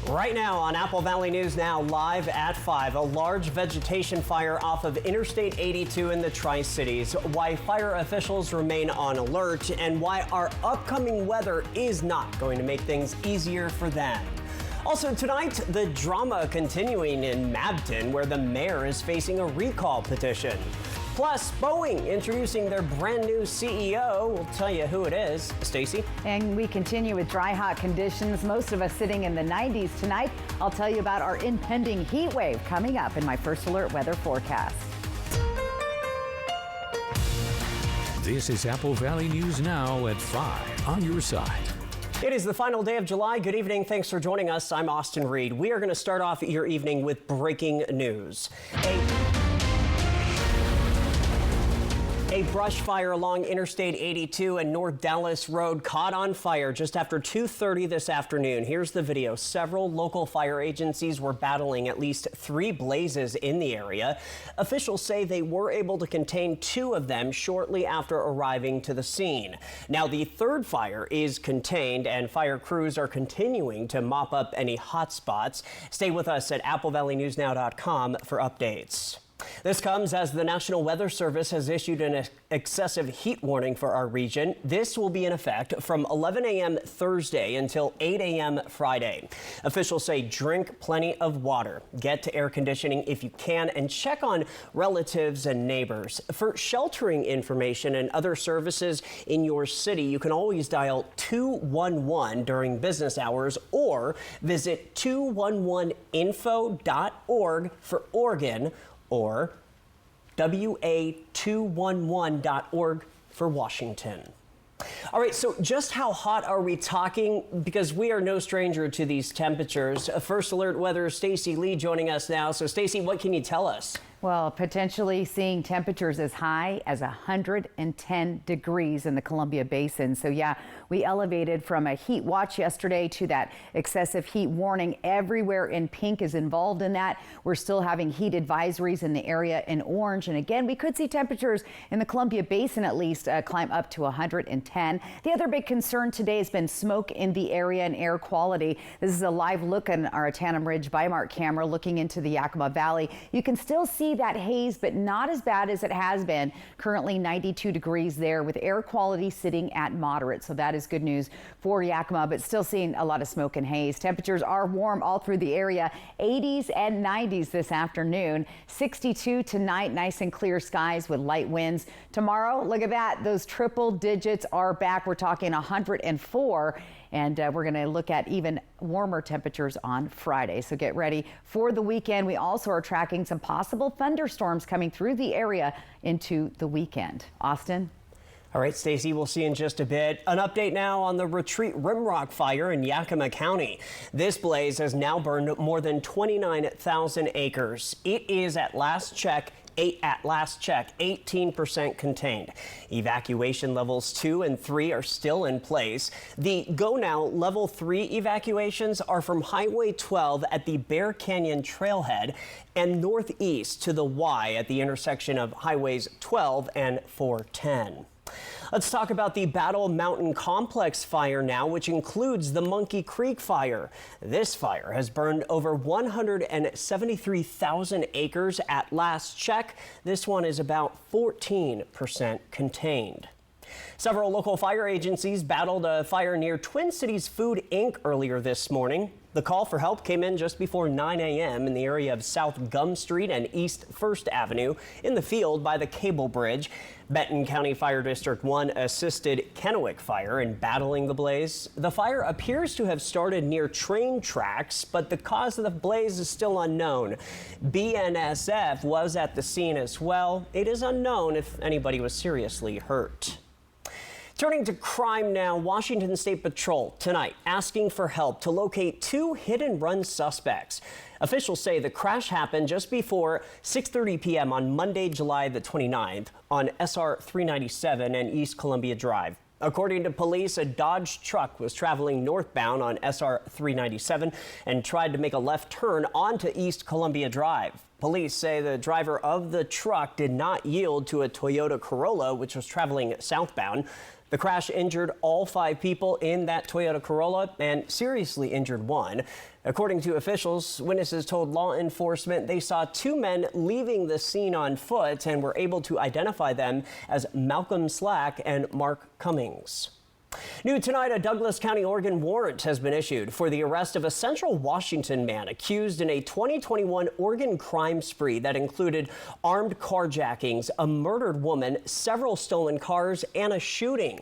Right now on Apple Valley News Now, live at 5, a large vegetation fire off of Interstate 82 in the Tri-Cities. Why fire officials remain on alert and why our upcoming weather is not going to make things easier for them. Also tonight, the drama continuing in Mabton, where the mayor is facing a recall petition. Plus, Boeing introducing their brand new CEO. We'll tell you who it is. Stacy? And we continue with dry, hot conditions. Most of us sitting in the 90s tonight. I'll tell you about our impending heat wave coming up in my First Alert weather forecast. This is Apple Valley News Now at 5 on your side. It is the final day of July. Good evening. Thanks for joining us. I'm Austin Reed. We are going to start off your evening with breaking news. A brush fire along Interstate 82 and North Dallas Road caught on fire just after 2:30 this afternoon. Here's the video. Several local fire agencies were battling at least 3 blazes in the area. Officials say they were able to contain 2 of them shortly after arriving to the scene. Now, the third fire is contained and fire crews are continuing to mop up any hot spots. Stay with us at applevalleynewsnow.com for updates. This comes as the National Weather Service has issued an excessive heat warning for our region. This will be in effect from 11 a.m. Thursday until 8 a.m. Friday. Officials say drink plenty of water, get to air conditioning if you can, and check on relatives and neighbors. For sheltering information and other services in your city, you can always dial 211 during business hours or visit 211info.org for Oregon, or WA211.org for Washington. All right, so just how hot are we talking? Because we are no stranger to these temperatures. First Alert Weather, Stacy Lee joining us now. So Stacy, what can you tell us? Well, potentially seeing temperatures as high as 110 degrees in the Columbia Basin. So yeah, we elevated from a heat watch yesterday to that excessive heat warning. Everywhere in pink is involved in that. We're still having heat advisories in the area in orange. And again, we could see temperatures in the Columbia Basin at least climb up to 110. The other big concern today has been smoke in the area and air quality. This is a live look on our Tanum Ridge Bimark camera looking into the Yakima Valley. You can still see that haze, but not as bad as it has been. Currently 92 degrees there with air quality sitting at moderate. So that is good news for Yakima, but still seeing a lot of smoke and haze. Temperatures are warm all through the area. 80s and 90s this afternoon. 62 tonight, nice and clear skies with light winds. Tomorrow, look at that. Those triple digits are back. We're talking 104. And we're going to look at even warmer temperatures on Friday. So get ready for the weekend. We also are tracking some possible thunderstorms coming through the area into the weekend. Austin? All right, Stacy, we'll see in just a bit. An update now on the Retreat Rimrock fire in Yakima County. This blaze has now burned more than 29,000 acres. It is at last check 18% contained. Evacuation levels 2 and 3 are still in place. The Go Now level 3 evacuations are from Highway 12 at the Bear Canyon Trailhead and northeast to the Y at the intersection of Highways 12 and 410. Let's talk about the Battle Mountain Complex fire now, which includes the Monkey Creek fire. This fire has burned over 173,000 acres at last check. This one is about 14% contained. Several local fire agencies battled a fire near Twin Cities Food Inc. earlier this morning. The call for help came in just before 9 a.m. in the area of South Gum Street and East 1st Avenue in the field by the Cable Bridge. Benton County Fire District 1 assisted Kennewick Fire in battling the blaze. The fire appears to have started near train tracks, but the cause of the blaze is still unknown. BNSF was at the scene as well. It is unknown if anybody was seriously hurt. Turning to crime now, Washington State Patrol tonight asking for help to locate 2 hit-and-run suspects. Officials say the crash happened just before 6:30 p.m. on Monday, July the 29th on SR 397 and East Columbia Drive. According to police, a Dodge truck was traveling northbound on SR 397 and tried to make a left turn onto East Columbia Drive. Police say the driver of the truck did not yield to a Toyota Corolla, which was traveling southbound. The crash injured all 5 people in that Toyota Corolla and seriously injured 1. According to officials, witnesses told law enforcement they saw 2 men leaving the scene on foot and were able to identify them as Malcolm Slack and Mark Cummings. New tonight, a Douglas County, Oregon warrant has been issued for the arrest of a Central Washington man accused in a 2021 Oregon crime spree that included armed carjackings, a murdered woman, several stolen cars, and a shooting.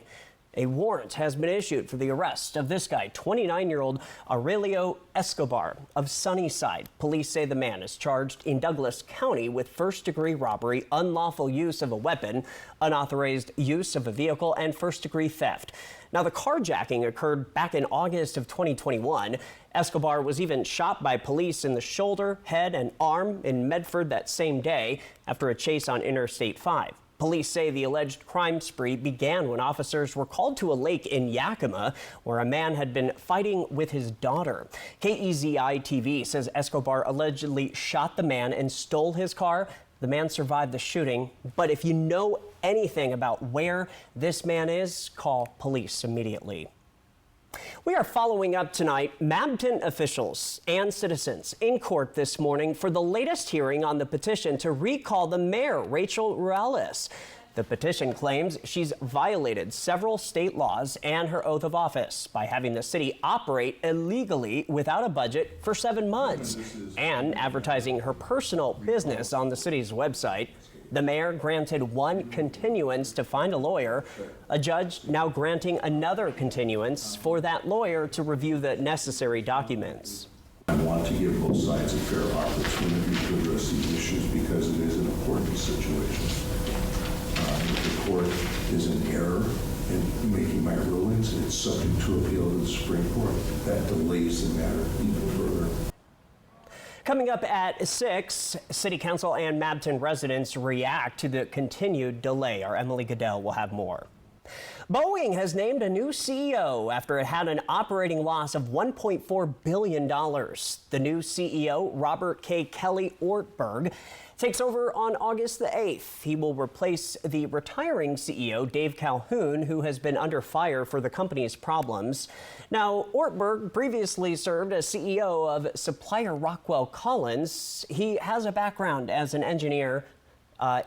A warrant has been issued for the arrest of this guy, 29-year-old Aurelio Escobar of Sunnyside. Police say the man is charged in Douglas County with first-degree robbery, unlawful use of a weapon, unauthorized use of a vehicle, and first-degree theft. Now, the carjacking occurred back in August of 2021. Escobar was even shot by police in the shoulder, head, and arm in Medford that same day after a chase on Interstate 5. Police say the alleged crime spree began when officers were called to a lake in Yakima, where a man had been fighting with his daughter. KEZI-TV says Escobar allegedly shot the man and stole his car. The man survived the shooting, but if you know anything about where this man is, call police immediately. We are following up tonight Mabton officials and citizens in court this morning for the latest hearing on the petition to recall the mayor, Rachel Ruelas. The petition claims she's violated several state laws and her oath of office by having the city operate illegally without a budget for 7 months and advertising her personal business on the city's website. The mayor granted 1 continuance to find a lawyer. A judge now granting another continuance for that lawyer to review the necessary documents. I want to give both sides a fair opportunity to address these issues because it is an important situation. If the court is in error in making my rulings, it's subject to appeal to the Supreme Court. That delays the matter even further. Coming up at 6, City Council and Mabton residents react to the continued delay. Our Emily Goodell will have more. Boeing has named a new CEO after it had an operating loss of $1.4 billion. The new CEO, Robert K. Kelly Ortberg, takes over on August the 8th. He will replace the retiring CEO, Dave Calhoun, who has been under fire for the company's problems. Now, Ortberg previously served as CEO of supplier Rockwell Collins. He has a background as an engineer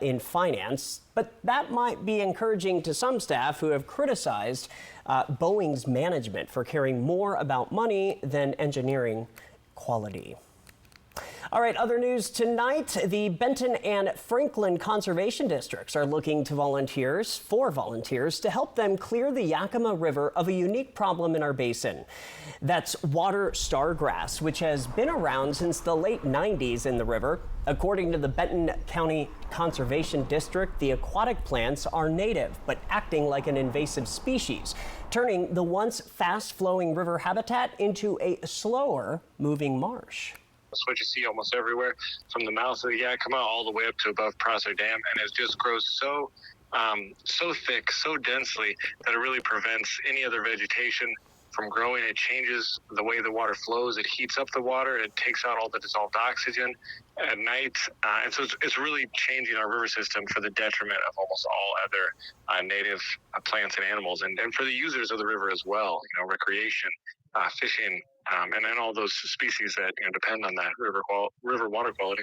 in finance, but that might be encouraging to some staff who have criticized Boeing's management for caring more about money than engineering quality. All right, other news tonight. The Benton and Franklin Conservation Districts are looking to volunteers to help them clear the Yakima River of a unique problem in our basin. That's water stargrass, which has been around since the late 90s in the river. According to the Benton County Conservation District, the aquatic plants are native, but acting like an invasive species, turning the once fast-flowing river habitat into a slower-moving marsh. That's what you see almost everywhere, from the mouth of the Yakima all the way up to above Prosser Dam, and it just grows so thick, so densely that it really prevents any other vegetation from growing. It changes the way the water flows. It heats up the water. It takes out all the dissolved oxygen at night, and so it's really changing our river system for the detriment of almost all other native plants and animals, and for the users of the river as well. Recreation, fishing. And all those species that depend on that river water quality.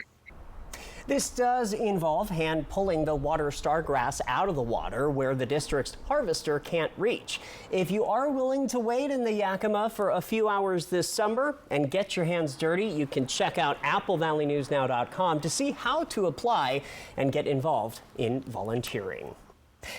This does involve hand pulling the water stargrass out of the water where the district's harvester can't reach. If you are willing to wade in the Yakima for a few hours this summer and get your hands dirty, you can check out AppleValleyNewsNow.com to see how to apply and get involved in volunteering.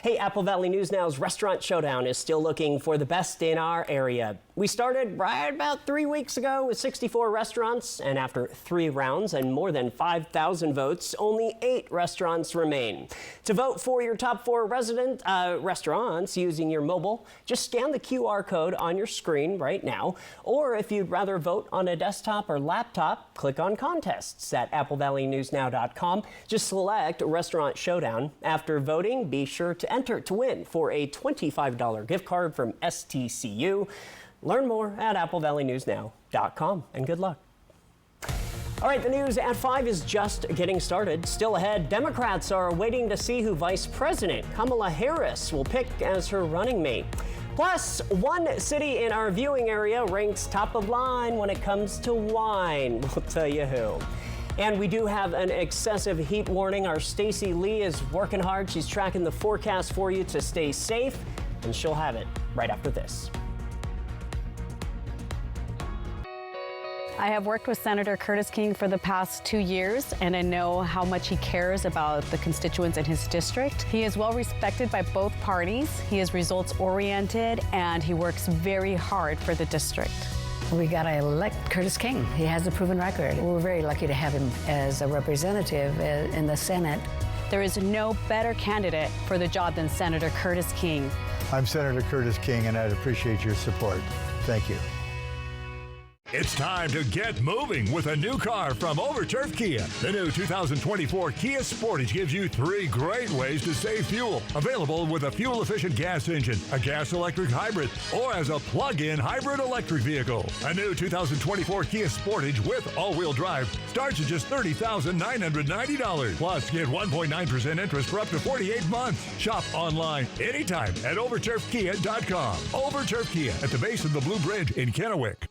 Hey, Apple Valley News Now's Restaurant Showdown is still looking for the best in our area. We started right about 3 weeks ago with 64 restaurants, and after 3 rounds and more than 5,000 votes, only 8 restaurants remain. To vote for your top 4 restaurants using your mobile, just scan the QR code on your screen right now, or if you'd rather vote on a desktop or laptop, click on Contests at AppleValleyNewsNow.com. Just select Restaurant Showdown. After voting, be sure to enter to win for a $25 gift card from STCU. Learn more at AppleValleyNewsNow.com, and good luck. All right, the news at 5 is just getting started. Still ahead, Democrats are waiting to see who Vice President Kamala Harris will pick as her running mate. Plus, one city in our viewing area ranks top of line when it comes to wine. We'll tell you who. And we do have an excessive heat warning. Our Stacy Lee is working hard. She's tracking the forecast for you to stay safe, and she'll have it right after this. I have worked with Senator Curtis King for the past 2 years, and I know how much he cares about the constituents in his district. He is well respected by both parties. He is results oriented, and he works very hard for the district. We got to elect Curtis King. He has a proven record. We're very lucky to have him as a representative in the Senate. There is no better candidate for the job than Senator Curtis King. I'm Senator Curtis King, and I'd appreciate your support. Thank you. It's time to get moving with a new car from Overturf Kia. The new 2024 Kia Sportage gives you 3 great ways to save fuel. Available with a fuel-efficient gas engine, a gas-electric hybrid, or as a plug-in hybrid electric vehicle. A new 2024 Kia Sportage with all-wheel drive starts at just $30,990. Plus, get 1.9% interest for up to 48 months. Shop online anytime at overturfkia.com. Overturf Kia at the base of the Blue Bridge in Kennewick.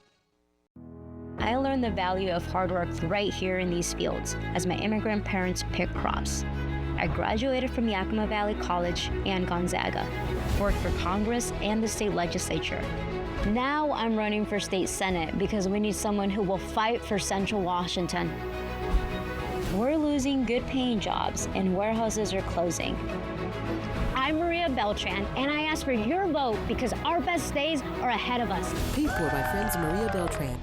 I learned the value of hard work right here in these fields as my immigrant parents pick crops. I graduated from Yakima Valley College and Gonzaga, worked for Congress and the state legislature. Now I'm running for state senate because we need someone who will fight for Central Washington. We're losing good paying jobs and warehouses are closing. I'm Maria Beltran, and I ask for your vote because our best days are ahead of us. Paid for by friends Maria Beltran.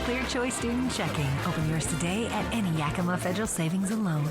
Clear Choice Student Checking. Open yours today at any Yakima Federal Savings and Loan.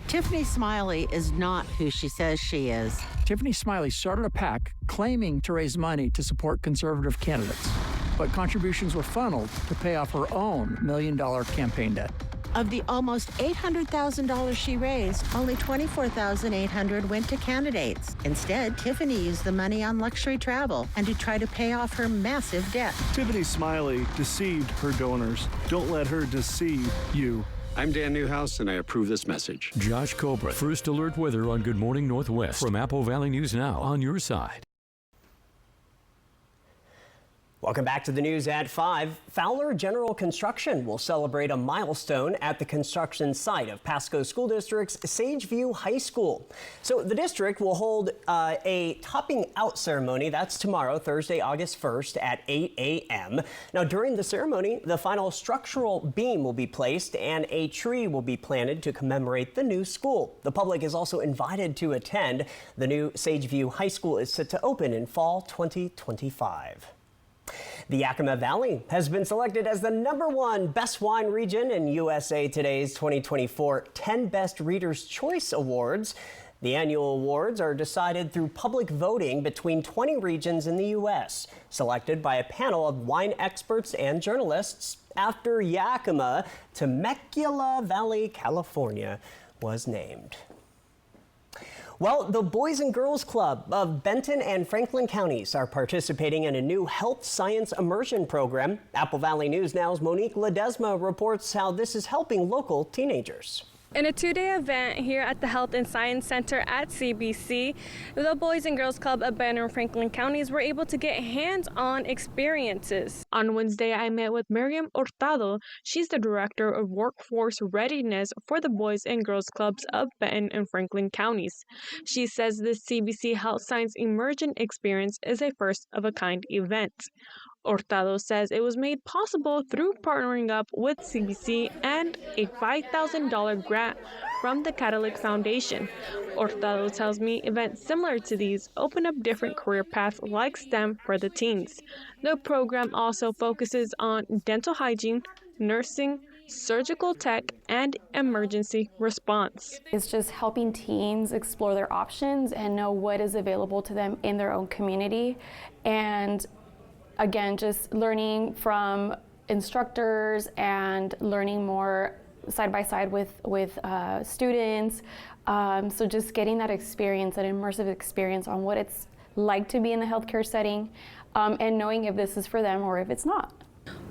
Tiffany Smiley is not who she says she is. Tiffany Smiley started a PAC claiming to raise money to support conservative candidates, but contributions were funneled to pay off her own $1 million campaign debt. Of the almost $800,000 she raised, only $24,800 went to candidates. Instead, Tiffany used the money on luxury travel and to try to pay off her massive debt. Tiffany Smiley deceived her donors. Don't let her deceive you. I'm Dan Newhouse, and I approve this message. Josh Cobra, First Alert Weather on Good Morning Northwest from Apple Valley News Now, on your side. Welcome back to the news at 5. Fowler General Construction will celebrate a milestone at the construction site of Pasco School District's Sageview High School. So the district will hold a topping out ceremony. That's tomorrow, Thursday, August 1st at 8 a.m. Now, during the ceremony, the final structural beam will be placed and a tree will be planted to commemorate the new school. The public is also invited to attend. The new Sageview High School is set to open in fall 2025. The Yakima Valley has been selected as the #1 best wine region in USA Today's 2024 10 Best Readers' Choice Awards. The annual awards are decided through public voting between 20 regions in the U.S., selected by a panel of wine experts and journalists. After Yakima, Temecula Valley, California was named. Well, the Boys and Girls Club of Benton and Franklin counties are participating in a new health science immersion program. Apple Valley News Now's Monique Ledesma reports how this is helping local teenagers. In a 2-day event here at the Health and Science Center at CBC, the Boys and Girls Club of Benton and Franklin counties were able to get hands-on experiences. On Wednesday, I met with Miriam Hurtado. She's the Director of Workforce Readiness for the Boys and Girls Clubs of Benton and Franklin counties. She says this CBC Health Science Immersion experience is a first-of-a-kind event. Hurtado says it was made possible through partnering up with CBC and a $5,000 grant from the Catholic Foundation. Hurtado tells me events similar to these open up different career paths like STEM for the teens. The program also focuses on dental hygiene, nursing, surgical tech, and emergency response. It's just helping teens explore their options and know what is available to them in their own community. And again, just learning from instructors and learning more side by side with students. So just getting that experience, that immersive experience on what it's like to be in the healthcare setting, and knowing if this is for them or if it's not.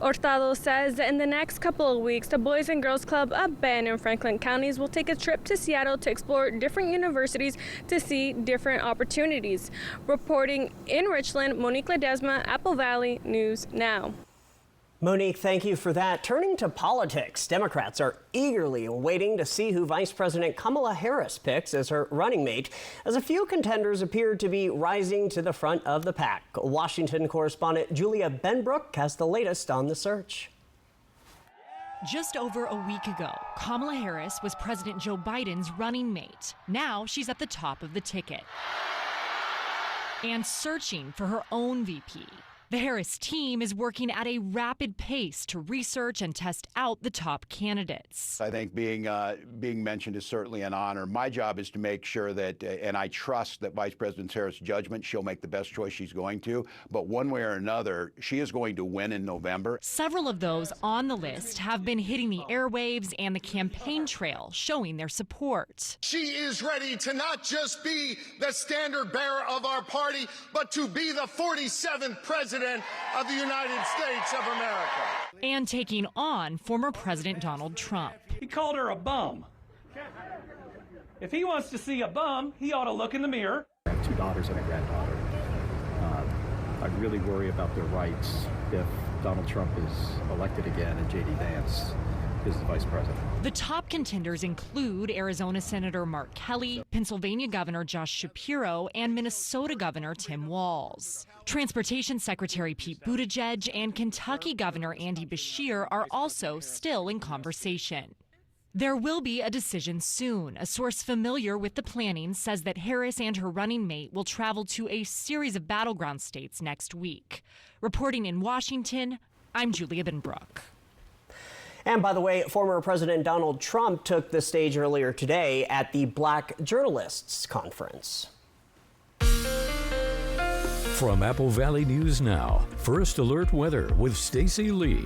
Hurtado says that in the next couple of weeks, the Boys and Girls Club of Ben and Franklin counties will take a trip to Seattle to explore different universities to see different opportunities. Reporting in Richland, Monique Ledesma, Apple Valley News Now. Monique, thank you for that. Turning to politics, Democrats are eagerly waiting to see who Vice President Kamala Harris picks as her running mate, as a few contenders appear to be rising to the front of the pack. Washington correspondent Julia Benbrook has the latest on the search. Just over a week ago, Kamala Harris was President Joe Biden's running mate. Now she's at the top of the ticket and searching for her own VP. The Harris team is working at a rapid pace to research and test out the top candidates. I think being mentioned is certainly an honor. My job is to make sure that, and I trust that Vice President Harris' judgment, she'll make the best choice she's going to. But one way or another, she is going to win in November. Several of those on the list have been hitting the airwaves and the campaign trail, showing their support. She is ready to not just be the standard bearer of our party, but to be the 47th president of the United States of America. And taking on former President Donald Trump. He called her a bum. If he wants to see a bum, he ought to look in the mirror. I have 2 daughters and a granddaughter. I really worry about their rights if Donald Trump is elected again and J.D. Vance is the vice president. The top contenders include Arizona Senator Mark Kelly, Pennsylvania Governor Josh Shapiro, and Minnesota Governor Tim Walz. Transportation Secretary Pete Buttigieg and Kentucky Governor Andy Beshear are also still in conversation. There will be a decision soon. A source familiar with the planning says that Harris and her running mate will travel to a series of battleground states next week. Reporting in Washington, I'm Julia Benbrook. And by the way, former President Donald Trump took the stage earlier today at the Black Journalists Conference. From Apple Valley News Now, First Alert Weather with Stacy Lee.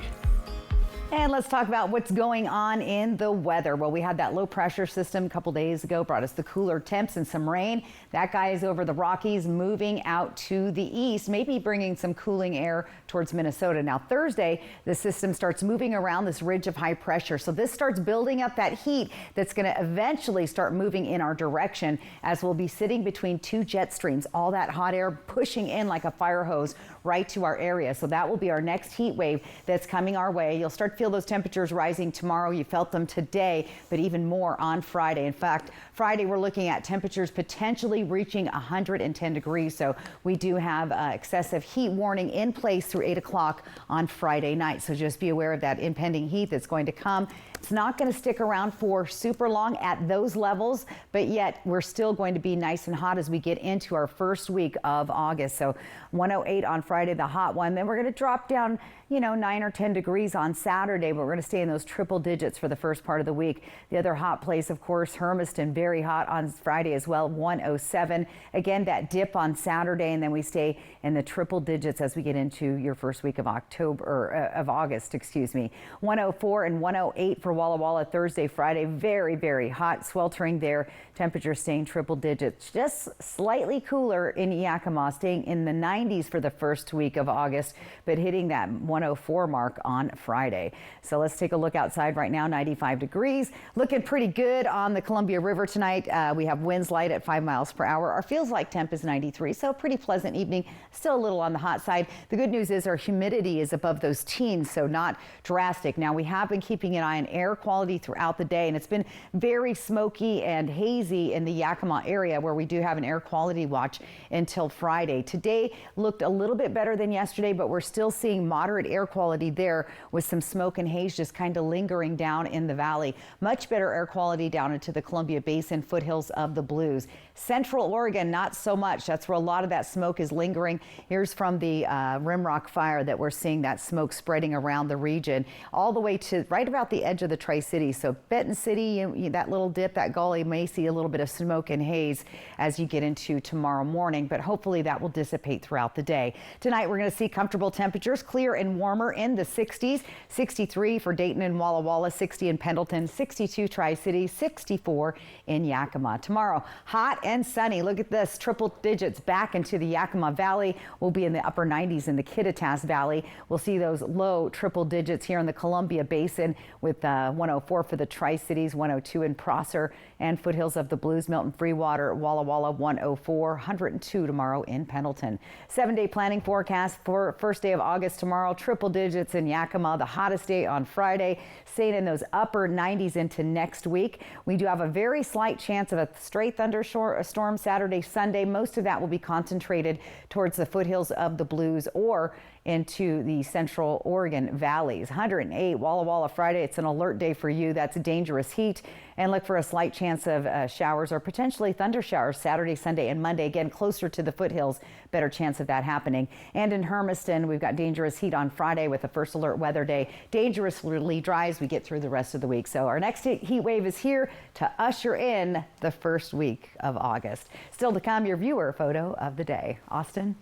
And let's talk about what's going on in the weather. Well, we had that low pressure system a couple days ago, brought us the cooler temps and some rain. That guy is over the Rockies, moving out to the east, maybe bringing some cooling air towards Minnesota. Now, Thursday, the system starts moving around this ridge of high pressure. So this starts building up that heat that's going to eventually start moving in our direction, as we'll be sitting between 2 jet streams, all that hot air pushing in like a fire hose right to our area. So that will be our next heat wave that's coming our way. You'll start to feel those temperatures rising tomorrow. You felt them today, but even more on Friday. In fact, Friday we're looking at temperatures potentially reaching 110 degrees. So we do have excessive heat warning in place through 8 o'clock on Friday night. So just be aware of that impending heat that's going to come. It's not going to stick around for super long at those levels, but yet we're still going to be nice and hot as we get into our first week of August. So 108 on Friday, the hot one. Then we're going to drop down, 9 or 10 degrees on Saturday, but we're going to stay in those triple digits for the first part of the week. The other hot place, of course, Hermiston, very hot on Friday as well, 107. Again, that dip on Saturday, and then we stay in the triple digits as we get into your first week of August, 104 and 108 for Walla Walla Thursday, Friday. Very, very hot, sweltering there. Temperature staying triple digits. Just slightly cooler in Yakima, staying in the 90s for the first week of August, but hitting that 104 mark on Friday. So let's take a look outside right now. 95 degrees. Looking pretty good on the Columbia River tonight. We have winds light at 5 miles per hour. Our feels like temp is 93, so pretty pleasant evening. Still a little on the hot side. The good news is our humidity is above those teens, so not drastic. Now, we have been keeping an eye on air quality throughout the day, and it's been very smoky and hazy in the Yakima area where we do have an air quality watch until Friday. Today looked a little bit better than yesterday, but we're still seeing moderate air quality there with some smoke and haze just kind of lingering down in the valley. Much better air quality down into the Columbia Basin foothills of the Blues. Central Oregon, not so much. That's where a lot of that smoke is lingering. Here's from the Rimrock fire that we're seeing that smoke spreading around the region all the way to right about the edge of the Tri-Cities. So Benton City, that little dip, that gully may see a little bit of smoke and haze as you get into tomorrow morning, but hopefully that will dissipate throughout the day. Tonight we're going to see comfortable temperatures, clear and warmer in the 60s, 63 for Dayton and Walla Walla, 60 in Pendleton, 62 Tri-Cities, 64 in Yakima. Tomorrow, hot and sunny. Look at this, triple digits back into the Yakima Valley. We'll be in the upper 90s in the Kittitas Valley. We'll see those low triple digits here in the Columbia Basin with 104 for the Tri-Cities, 102 in Prosser, and foothills of the Blues, Milton, Freewater, Walla Walla, 104, 102 tomorrow in Pendleton. 7-day planning forecast for first day of August tomorrow, triple digits in Yakima, the hottest day on Friday, staying in those upper 90s into next week. We do have a very slight chance of a straight thunderstorm Saturday, Sunday. Most of that will be concentrated towards the foothills of the Blues or into the central Oregon valleys. 108 Walla Walla Friday. It's an alert day for you. That's dangerous heat. And look for a slight chance of showers or potentially thunder showers Saturday, Sunday, and Monday. Again, closer to the foothills, better chance of that happening. And in Hermiston, we've got dangerous heat on Friday with a first alert weather day. Dangerously dry as we get through the rest of the week. So our next heat wave is here to usher in the first week of August. Still to come, your viewer photo of the day. Austin?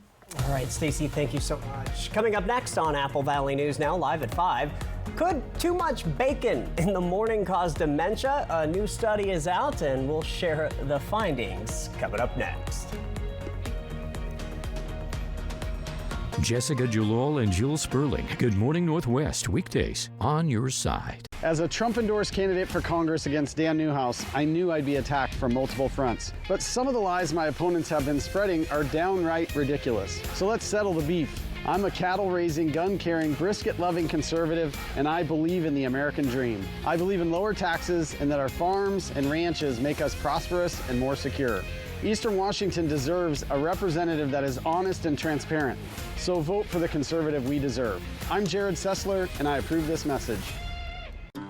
All right, Stacey, thank you so much. Coming up next on Apple Valley News Now, live at 5. Could too much bacon in the morning cause dementia? A new study is out, and we'll share the findings coming up next. Jessica Julol and Jules Sperling. Good Morning Northwest, weekdays on your side. As a Trump-endorsed candidate for Congress against Dan Newhouse, I knew I'd be attacked from multiple fronts. But some of the lies my opponents have been spreading are downright ridiculous. So let's settle the beef. I'm a cattle-raising, gun-carrying, brisket-loving conservative, and I believe in the American dream. I believe in lower taxes and that our farms and ranches make us prosperous and more secure. Eastern Washington deserves a representative that is honest and transparent. So vote for the conservative we deserve. I'm Jared Sessler, and I approve this message.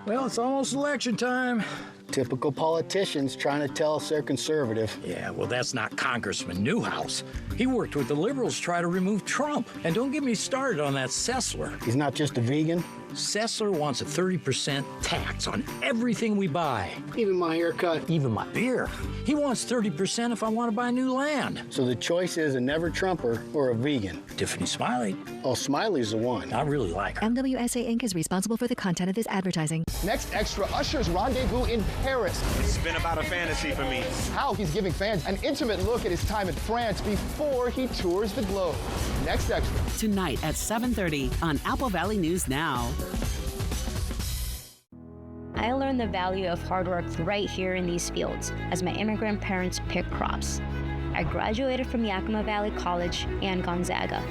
Well, it's almost election time. Typical politicians trying to tell us they're conservative. Yeah, well, that's not Congressman Newhouse. He worked with the liberals to try to remove Trump. And don't get me started on that Sessler. He's not just a vegan. Sessler wants a 30% tax on everything we buy. Even my haircut. Even my beer. He wants 30% if I want to buy new land. So the choice is a never-Trumper or a vegan. Tiffany Smiley. Oh, Smiley's the one. I really like her. MWSA Inc. is responsible for the content of this advertising. Next extra, Usher's rendezvous in Paris. It's been about a fantasy for me. How he's giving fans an intimate look at his time in France before he tours the globe. Next extra. Tonight at 7:30 on Apple Valley News Now. I learned the value of hard work right here in these fields as my immigrant parents pick crops. I graduated from Yakima Valley College and Gonzaga,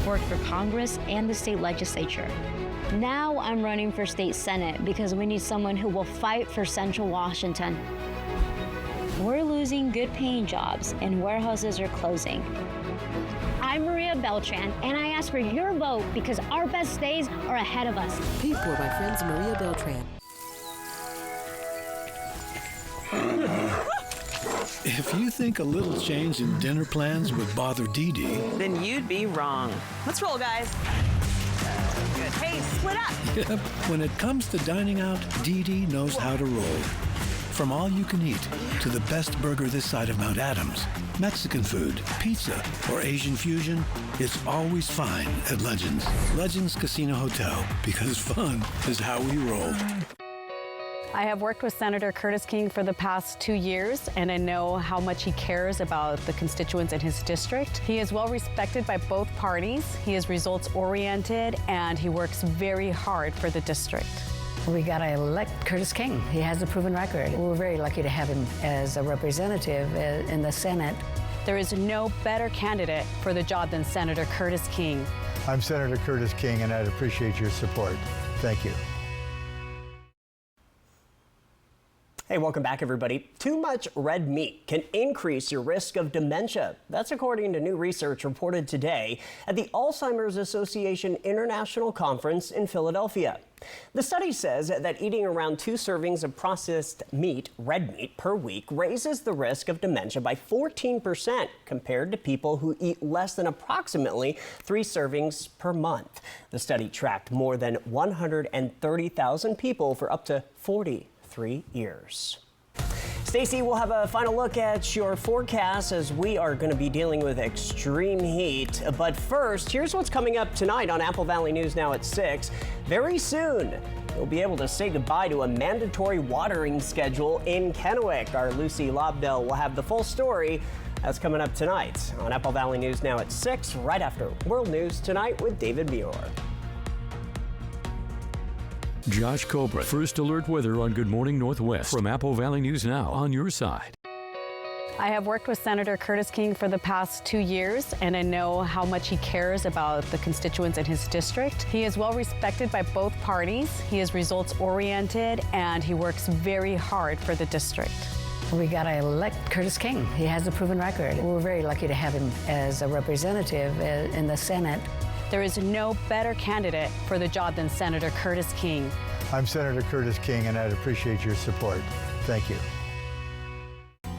worked for Congress and the state legislature. Now I'm running for state senate because we need someone who will fight for Central Washington. We're losing good paying jobs and warehouses are closing. I'm Maria Beltran, and I ask for your vote because our best days are ahead of us. Paid for by friends Maria Beltran. If you think a little change in dinner plans would bother Dee Dee, then you'd be wrong. Let's roll, guys. Good. Hey, split up. Yep, when it comes to dining out, Dee Dee knows how to roll. From all you can eat to the best burger this side of Mount Adams, Mexican food, pizza, or Asian fusion, it's always fine at Legends. Legends Casino Hotel, because fun is how we roll. I have worked with Senator Curtis King for the past 2 years, and I know how much he cares about the constituents in his district. He is well respected by both parties. He is results-oriented, and he works very hard for the district. We got to elect Curtis King. He has a proven record. We're very lucky to have him as a representative in the Senate. There is no better candidate for the job than Senator Curtis King. I'm Senator Curtis King, and I'd appreciate your support. Thank you. Hey, welcome back, everybody. Too much red meat can increase your risk of dementia. That's according to new research reported today at the Alzheimer's Association International Conference in Philadelphia. The study says that eating around 2 servings of processed meat, red meat, per week raises the risk of dementia by 14% compared to people who eat less than approximately 3 servings per month. The study tracked more than 130,000 people for up to 43 years. Stacey, we'll have a final look at your forecast as we are going to be dealing with extreme heat. But first, here's what's coming up tonight on Apple Valley News Now at 6. Very soon, you'll be able to say goodbye to a mandatory watering schedule in Kennewick. Our Lucy Lobdell will have the full story. That's coming up tonight on Apple Valley News Now at 6, right after World News Tonight with David Muir. Josh Cobra, First Alert Weather on Good Morning Northwest from Apple Valley News Now, on your side. I have worked with Senator Curtis King for the past 2 years, and I know how much he cares about the constituents in his district. He is well respected by both parties. He is results oriented, and he works very hard for the district. We got to elect Curtis King. He has a proven record. We're very lucky to have him as a representative in the Senate. There is no better candidate for the job than Senator Curtis King. I'm Senator Curtis King, and I'd appreciate your support. Thank you.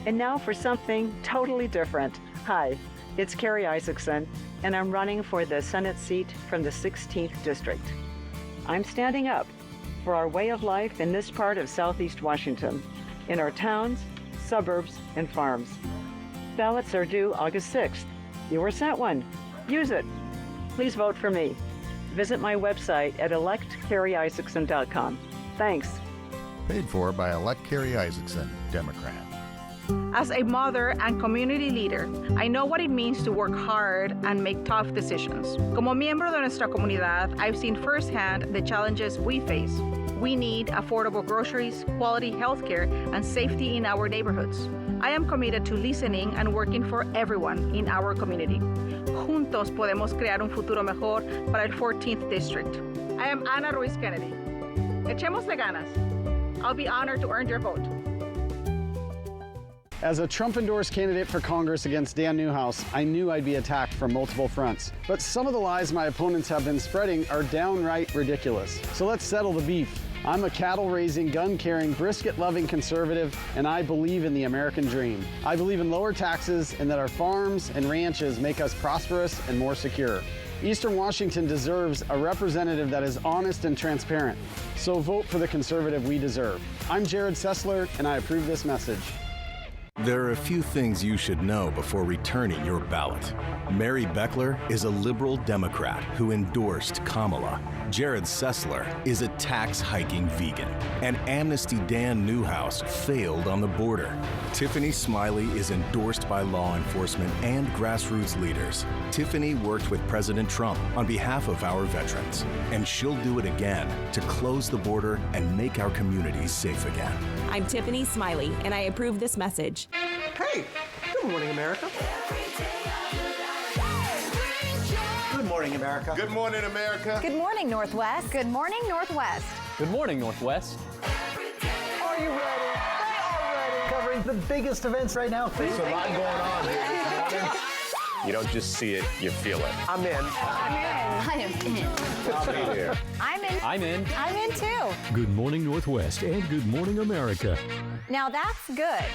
And now for something totally different. Hi, it's Carrie Isaacson, and I'm running for the Senate seat from the 16th District. I'm standing up for our way of life in this part of Southeast Washington, in our towns, suburbs, and farms. Ballots are due August 6th. You were sent one. Use it. Please vote for me. Visit my website at electcarrieIsaacson.com. Thanks. Paid for by Elect Carrie Isaacson, Democrat. As a mother and community leader, I know what it means to work hard and make tough decisions. Como miembro de nuestra comunidad, I've seen firsthand the challenges we face. We need affordable groceries, quality healthcare, and safety in our neighborhoods. I am committed to listening and working for everyone in our community. Juntos podemos crear un futuro mejor para el 14th District. I am Ana Ruiz Kennedy. Echémosle ganas. I'll be honored to earn your vote. As a Trump-endorsed candidate for Congress against Dan Newhouse, I knew I'd be attacked from multiple fronts. But some of the lies my opponents have been spreading are downright ridiculous. So let's settle the beef. I'm a cattle-raising, gun-carrying, brisket-loving conservative, and I believe in the American dream. I believe in lower taxes and that our farms and ranches make us prosperous and more secure. Eastern Washington deserves a representative that is honest and transparent. So vote for the conservative we deserve. I'm Jared Sessler, and I approve this message. There are a few things you should know before returning your ballot. Mary Beckler is a liberal Democrat who endorsed Kamala. Jared Sessler is a tax-hiking vegan. And Amnesty Dan Newhouse failed on the border. Tiffany Smiley is endorsed by law enforcement and grassroots leaders. Tiffany worked with President Trump on behalf of our veterans. And she'll do it again to close the border and make our communities safe again. I'm Tiffany Smiley, and I approve this message. Hey, good morning, America. Good morning, America. Good morning, America. Good morning, Northwest. Good morning, Northwest. Good morning, Northwest. Are you ready? They are ready. Covering the biggest events right now. There's a lot going on here. You don't just see it, you feel it. I'm in. I am in. I'll be here. I'm in. I'm in. I'm in too. Good morning, Northwest, and good morning, America. Now that's good.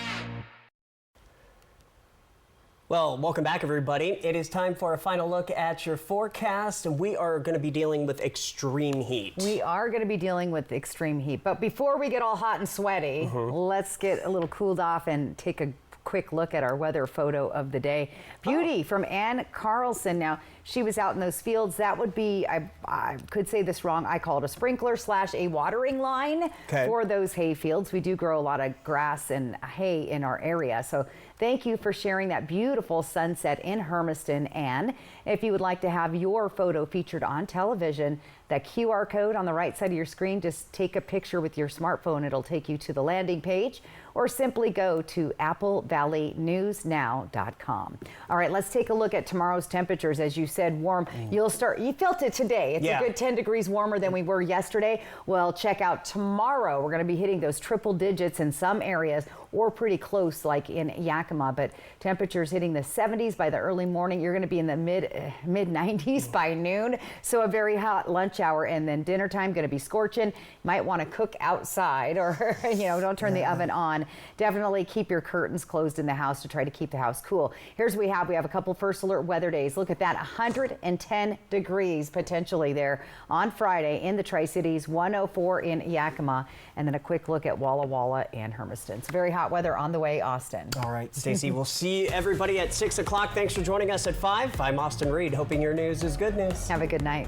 Well, welcome back, everybody. It is time for a final look at your forecast, and we are going to be dealing with extreme heat. We are going to be dealing with extreme heat, but before we get all hot and sweaty, let's get a little cooled off and take a quick look at our weather photo of the day. Beauty from Ann Carlson. Now, she was out in those fields. That would be, I could say this wrong, I call it a sprinkler / a watering line for those hay fields. We do grow a lot of grass and hay in our area. So thank you for sharing that beautiful sunset in Hermiston, Ann. If you would like to have your photo featured on television, that QR code on the right side of your screen, just take a picture with your smartphone. It'll take you to the landing page, or simply go to Apple AppleValleyNewsNow.com. All right, let's take a look at tomorrow's temperatures. As you said, warm. You felt it today. It's a good 10 degrees warmer than we were yesterday. Well, check out tomorrow. We're going to be hitting those triple digits in some areas, or pretty close like in Yakima, but temperatures hitting the 70s by the early morning. You're going to be in the mid 90s by noon. So a very hot lunch hour, and then dinner time going to be scorching. Might want to cook outside, or don't turn the oven on. Definitely keep your curtains closed in the house to try to keep the house cool. Here's what we have. We have a couple first alert weather days. Look at that, 110 degrees potentially there on Friday in the Tri-Cities, 104 in Yakima, and then a quick look at Walla Walla and Hermiston. It's very hot weather on the way, Austin. All right, Stacey, we'll see everybody at 6 o'clock. Thanks for joining us at 5. I'm Austin Reed, hoping your news is good news. Have a good night.